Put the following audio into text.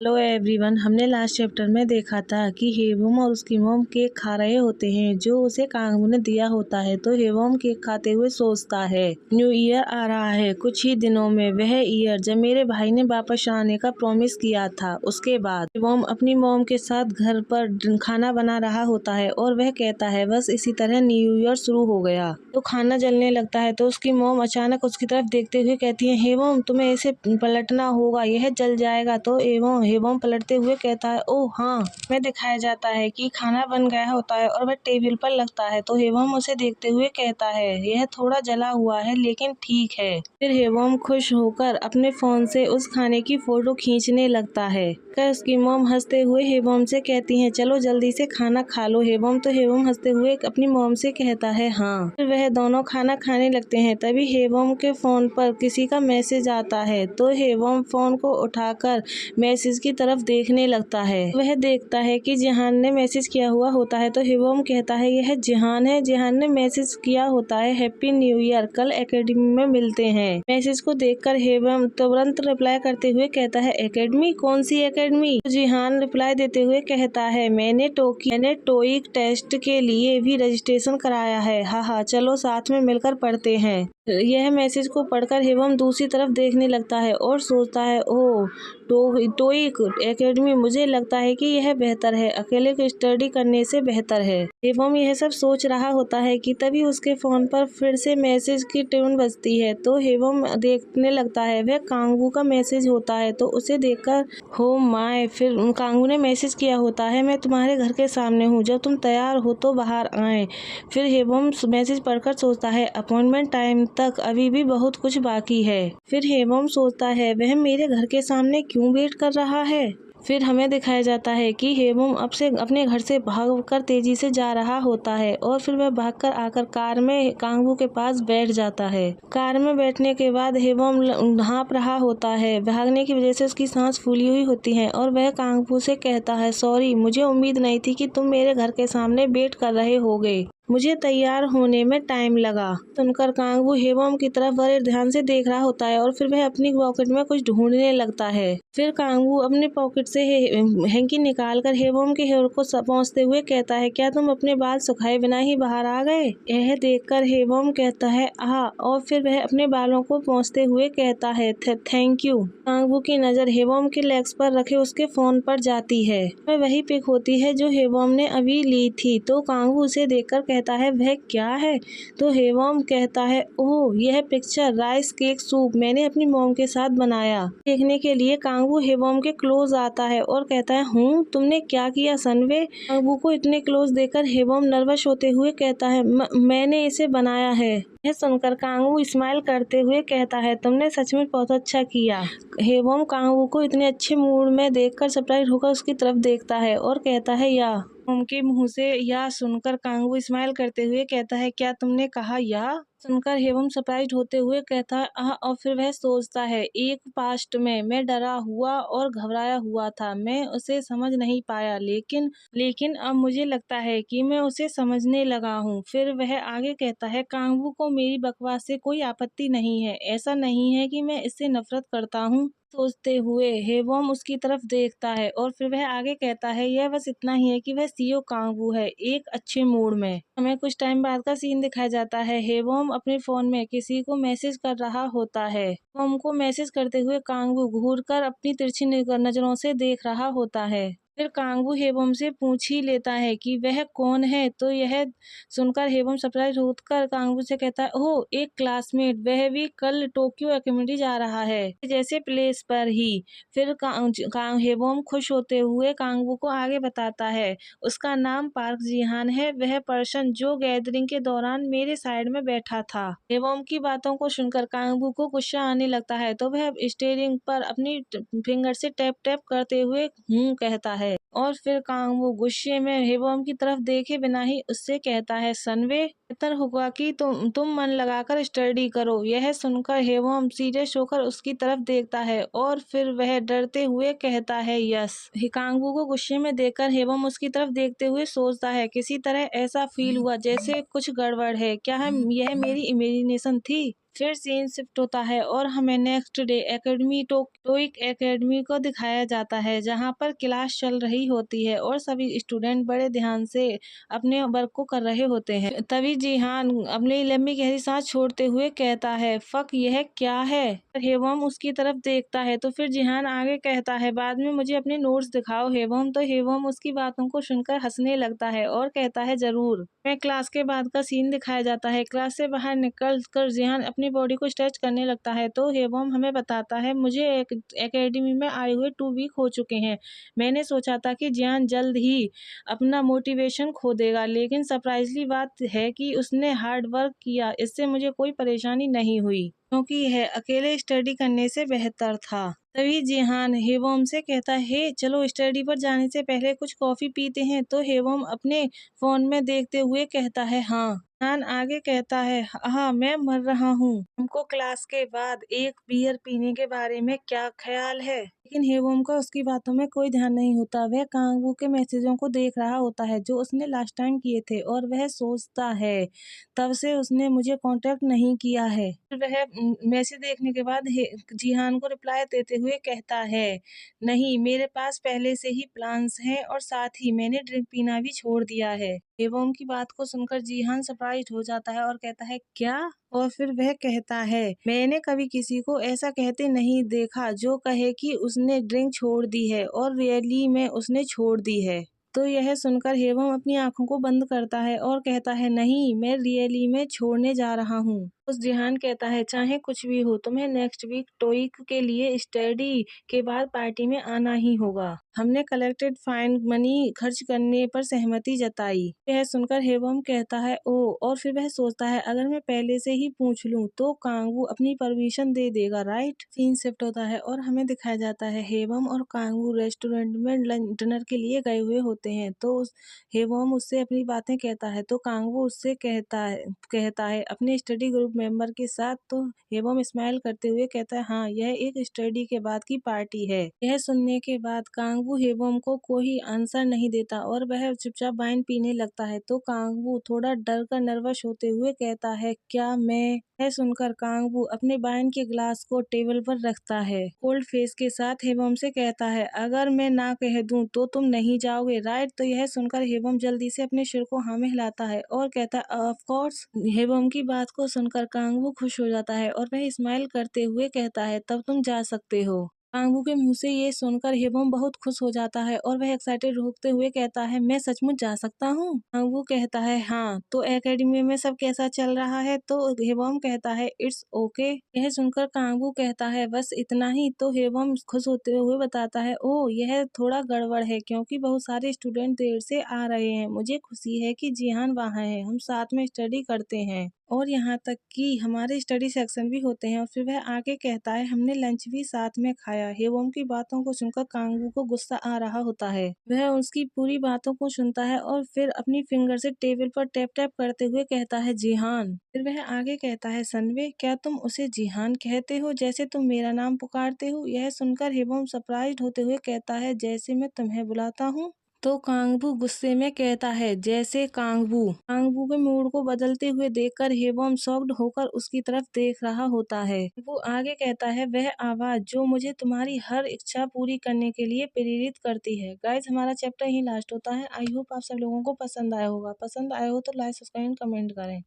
Hello everyone. हमने last chapter में देखा था कि हेवम और उसकी मॉम केक खा रहे होते हैं जो उसे कांगू ने दिया होता है। तो हेवम केक खाते हुए सोचता है न्यू ईयर आ रहा है, कुछ ही दिनों में वह ईयर जब मेरे भाई ने वापस आने का प्रॉमिस किया था। उसके बाद हेवम अपनी मॉम के साथ घर पर खाना बना रहा होता है और वह कहता है बस इसी तरह न्यू ईयर शुरू हो गया। तो खाना जलने लगता है तो उसकी मॉम अचानक उसकी तरफ देखते हुए कहती है हेवम तुम्हें ऐसे पलटना होगा, यह जल जाएगा। तो हेवम पलटते हुए कहता है ओह हाँ। में दिखाया जाता है कि खाना बन गया होता है और वह टेबल पर लगता है। तो हेवम उसे देखते हुए कहता है यह थोड़ा जला हुआ है लेकिन ठीक है। फिर हेवम खुश होकर अपने फोन से उस खाने की फोटो खींचने लगता है। उसकी मॉम हंसते हुए हेवम से कहती है चलो जल्दी से खाना खा लो हेवम। तो हेवम हंसते हुए अपनी मॉम से कहता है हाँ। फिर वह दोनों खाना खाने लगते हैं। तभी हेवम के फोन पर किसी का मैसेज आता है। तो हेवम फोन को उठाकर मैसेज की तरफ देखने लगता है। वह देखता है कि जिहान ने मैसेज किया हुआ होता है। तो हेवम कहता है यह जिहान है। जिहान ने मैसेज किया होता है हैप्पी न्यू ईयर, कल एकेडमी में मिलते हैं। मैसेज को देखकर हेवम तुरंत रिप्लाई करते हुए कहता है एकेडमी, कौन सी एकेडमी? तो जिहान रिप्लाई देते हुए कहता है मैंने टोईक टेस्ट के लिए भी रजिस्ट्रेशन कराया है। हाँ चलो साथ में मिलकर पढ़ते हैं। यह मैसेज को पढ़कर हेवम दूसरी तरफ देखने लगता है और सोचता है ओह टोईक एकेडमी, मुझे लगता है कि यह बेहतर है, अकेले स्टडी करने से बेहतर है। हेवम यह सब सोच रहा होता है कि तभी उसके फोन पर फिर से मैसेज की ट्यून बजती है। तो हेवम देखने लगता है वह कांगू का मैसेज होता है। तो उसे देखकर हो माय, फिर कांगू ने मैसेज किया होता है मैं तुम्हारे घर के सामने हूँ, जब तुम तैयार हो तो बाहर आए। फिर हेवम मैसेज पढ़कर सोचता है अपॉइंटमेंट टाइम तक अभी भी बहुत कुछ बाकी है। फिर हेवम सोचता है वह मेरे घर के सामने क्यों वेट कर रहा है। फिर हमें दिखाया जाता है कि हेवम अब से अपने घर से भागकर तेजी से जा रहा होता है और फिर वह भागकर आकर कार में कांगू के पास बैठ जाता है। कार में बैठने के बाद हेवम हाँफ रहा होता है, भागने की वजह से उसकी सांस फूली हुई होती है और वह कांगू से कहता है सॉरी, मुझे उम्मीद नहीं थी कि तुम मेरे घर के सामने वेट कर रहे होगे, मुझे तैयार होने में टाइम लगा। सुनकर कांगू हेवम की तरफ बड़े ध्यान से देख रहा होता है और फिर वह अपनी पॉकेट में कुछ ढूंढने लगता है। फिर कांगू अपने पॉकेट से हैंकी निकालकर हेवम के हेयर को पहुंचते हुए कहता है क्या तुम अपने बाल सुखाए बिना ही बाहर आ गए। यह देखकर हेवम कहता है और फिर वह अपने बालों को पहुंचते हुए कहता है थैंक यू। कांगू की नजर हेवम के लेग्स पर रखे उसके फोन पर जाती है। वह वही पिक होती है जो हेवम ने अभी ली थी। तो कांगू उसे देखकर कहता है वह क्या है। तो हेवम कहता है ओह यह पिक्चर राइस केक सूप मैंने अपनी मॉम के साथ बनाया। देखने के लिए कांगू हेवम के क्लोज आता है और कहता है हूँ तुमने क्या किया सनवे। कांगू को इतने क्लोज देखकर हेवम नर्वस होते हुए कहता है मैंने इसे बनाया है। यह सुनकर कांगू स्माइल करते हुए कहता है तुमने सच में बहुत अच्छा किया। हेवम कांगू को इतने अच्छे मूड में देखकर सरप्राइज होकर उसकी तरफ देखता है और कहता है या। उनके मुंह से या सुनकर कांगू स्माइल करते हुए कहता है क्या तुमने कहा या। सुनकर हेवम सरप्राइज होते हुए कहता है और फिर वह सोचता है एक पास्ट में मैं डरा हुआ और घबराया हुआ था, मैं उसे समझ नहीं पाया लेकिन अब मुझे लगता है कि मैं उसे समझने लगा हूँ। फिर वह आगे कहता है कांगू को मेरी बकवास से कोई आपत्ति नहीं है, ऐसा नहीं है कि मैं इससे नफरत करता हूँ। सोचते हुए हेवम उसकी तरफ देखता है और फिर वह आगे कहता है यह बस इतना ही है कि वह सीओ कांगू है एक अच्छे मूड में। हमें कुछ टाइम बाद का सीन दिखाया जाता है। हेवम अपने फोन में किसी को मैसेज कर रहा होता है। हेवम को मैसेज करते हुए कांगू घूरकर अपनी तिरछी नजरों से देख रहा होता है। फिर कांगू हेवम से पूछ ही लेता है कि वह कौन है। तो यह सुनकर हेवम सरप्राइज होकर कांगू से कहता है ओह एक क्लासमेट, वह भी कल टोक्यो एकेडमी जा रहा है जैसे प्लेस पर ही। फिर हेवम खुश होते हुए कांगू को आगे बताता है उसका नाम पार्क जिहान है, वह पर्सन जो गैदरिंग के दौरान मेरे साइड में बैठा था। हेवम की बातों को सुनकर कांगू को गुस्सा आने लगता है तो वह स्टीयरिंग पर अपनी फिंगर से टैप टैप करते हुए कहता है और फिर कांगू गुस्से में हेवम की तरफ देखे बिना ही उससे कहता है सनवे बेहतर होगा कि तुम मन लगाकर स्टडी करो। यह सुनकर हेवम सीरियस होकर उसकी तरफ देखता है और फिर वह डरते हुए कहता है यस। कांगू को गुस्से में देखकर हेवम उसकी तरफ देखते हुए सोचता है किसी तरह ऐसा फील हुआ जैसे कुछ गड़बड़ है, क्या यह मेरी इमेजिनेशन थी। फिर सीन शिफ्ट होता है और हमें नेक्स्ट डे एकेडमी टोइक एकेडमी को दिखाया जाता है, जहाँ पर क्लास चल रही होती है और सभी स्टूडेंट बड़े ध्यान से अपने वर्क को कर रहे होते हैं। तभी जिहान अपनी लंबी गहरी सांस छोड़ते हुए कहता है, फक, यह क्या है? हेवम उसकी तरफ देखता है तो फिर जिहान आगे कहता है, बाद में मुझे अपने नोट्स दिखाओ हेवम। तो हेवम उसकी बातों को सुनकर हंसने लगता है और कहता है, जरूर। मैं क्लास के बाद का सीन दिखाया जाता है। क्लास से बाहर निकल कर जिहान अपनी बॉडी को स्ट्रेच करने लगता है तो हेवम हमें बताता है, मुझे एकेडमी में आए हुए 2 वीक हो चुके हैं। मैंने सोचा था कि जिहान जल्द ही अपना मोटिवेशन खो देगा, लेकिन सरप्राइजली बात है कि उसने हार्ड वर्क किया, इससे मुझे कोई परेशानी नहीं हुई, क्योंकि यह अकेले स्टडी करने से बेहतर था। तभी जिहान हेवम से कहता है, हे चलो स्टडी पर जाने से पहले कुछ कॉफी पीते हैं। तो हेवम अपने फोन में देखते हुए कहता है, हाँ। जिहान आगे कहता है, हाँ मैं मर रहा हूँ, हमको क्लास के बाद एक बियर पीने के बारे में क्या ख्याल है? लेकिन हेवम का उसकी बातों में कोई ध्यान नहीं होता। वह कांगवू के मैसेजों को देख रहा होता है जो उसने लास्ट टाइम किए थे और वह सोचता है, तब से उसने मुझे कांटेक्ट नहीं किया है। फिर वह मैसेज देखने के बाद जिहान को रिप्लाई देते हुए कहता है, नहीं, मेरे पास पहले से ही प्लान्स हैं और साथ ही मैंने ड्रिंक पीना भी छोड़ दिया है। एवोम की बात को सुनकर जिहान सरप्राइज हो जाता है और कहता है, क्या? और फिर वह कहता है, मैंने कभी किसी को ऐसा कहते नहीं देखा जो कहे कि उसने ड्रिंक छोड़ दी है और रियली में उसने छोड़ दी है। तो यह सुनकर हेवम अपनी आंखों को बंद करता है और कहता है, नहीं, मैं रियली में छोड़ने जा रहा हूँ। उस जिहान कहता है, चाहे कुछ भी हो, तुम्हें नेक्स्ट वीक टोइक के लिए स्टडी के बाद पार्टी में आना ही होगा। हमने कलेक्टेड फाइन मनी खर्च करने पर सहमति जताई। यह सुनकर हेवम कहता है, ओ। और फिर वह सोचता है, अगर मैं पहले से ही पूछ लूं तो कांगवू अपनी परमिशन दे देगा, राइट? सीन शिफ्ट होता है और हमें दिखाया जाता है हेवम और कांगवू रेस्टोरेंट में डिनर के लिए गए हुए होते हैं। तो हेवम उससे अपनी बातें कहता है तो कांगवू उससे कहता है अपने स्टडी ग्रुप मेंबर के साथ। तो हेवम स्माइल करते हुए कहता है, हाँ, यह एक स्टडी के बाद की पार्टी है। यह सुनने के बाद कांगवू हेवम को कोई आंसर नहीं देता और वह चुपचाप वाइन पीने लगता है। तो कांगवू थोड़ा डर कर नर्वस होते हुए कहता है, क्या मैं? यह सुनकर कांगवू अपने वाइन के ग्लास को टेबल पर रखता है। कोल्ड फेस के साथ हेवम से कहता है, अगर मैं ना कह दूं तो तुम नहीं जाओगे, राइट? तो यह सुनकर हेवम जल्दी से अपने सिर को हाँ में हिलाता है और कहता है, ऑफ कोर्स। हेवम की बात को सुनकर कांगवू खुश हो जाता है और वह स्माइल करते हुए कहता है, तब तुम जा सकते हो। कांगवू के मुंह से ये सुनकर हेवम बहुत खुश हो जाता है और वह एक्साइटेड होते हुए कहता है, मैं सचमुच जा सकता हूँ? कांगवू कहता है, हाँ। तो एकेडमी में सब कैसा चल रहा है? तो हेवम कहता है, इट्स ओके। यह सुनकर कांगवू कहता है, बस इतना ही? तो हेवम खुश होते हुए बताता है, ओ, यह थोड़ा गड़बड़ है क्योंकि बहुत सारे स्टूडेंट देर से आ रहे हैं। मुझे खुशी है कि जिहान वहाँ है, हम साथ में स्टडी करते हैं और यहाँ तक कि हमारे स्टडी सेक्शन भी होते हैं। और फिर वह आगे कहता है, हमने लंच भी साथ में खाया। हेवम की बातों को सुनकर कांगवू को गुस्सा आ रहा होता है। वह उसकी पूरी बातों को सुनता है और फिर अपनी फिंगर से टेबल पर टैप टैप करते हुए कहता है, जिहान। फिर वह आगे कहता है, सनवे, क्या तुम उसे जिहान कहते हो जैसे तुम मेरा नाम पुकारते हो? यह सुनकर हेवम सरप्राइज्ड होते हुए कहता है, जैसे मैं तुम्हें बुलाता हूँ? तो कांगबू गुस्से में कहता है, जैसे कांगबू। कांगबू के मूड को बदलते हुए देखकर हेवम शॉक्ड होकर उसकी तरफ देख रहा होता है। वो आगे कहता है, वह आवाज जो मुझे तुम्हारी हर इच्छा पूरी करने के लिए प्रेरित करती है। गाइस, हमारा चैप्टर यही लास्ट होता है। आई होप आप सब लोगों को पसंद आया होगा। पसंद आया हो तो लाइक, सब्सक्राइब, कमेंट करें।